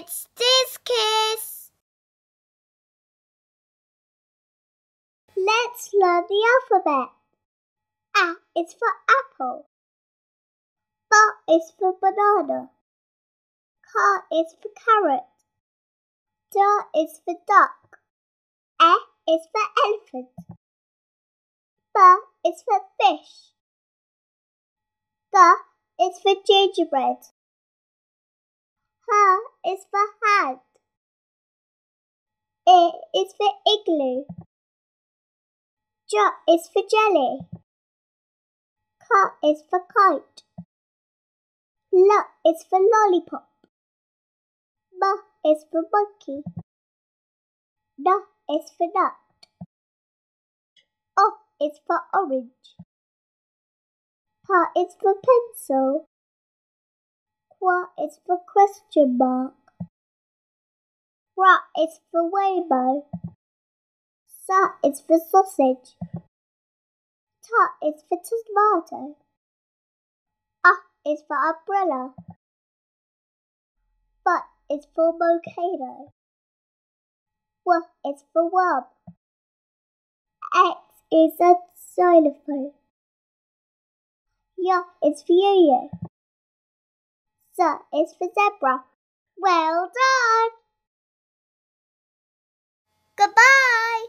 It's this kiss. Let's learn the alphabet. A is for apple. B is for banana. C is for carrot. D is for duck. E is for elephant. B is for fish. G is for gingerbread. H is for hand. I is for igloo. J is for jelly. K is for kite. L is for lollipop. M is for monkey. N is for nut. O is for orange. P is for pencil. Q is for question mark. R is for rainbow. S is for sausage. T is for tomato. U is for umbrella. V is for volcano. W is for worm. X is a xylophone. Y is for yo-yo. Z is for zebra. Well done! Goodbye!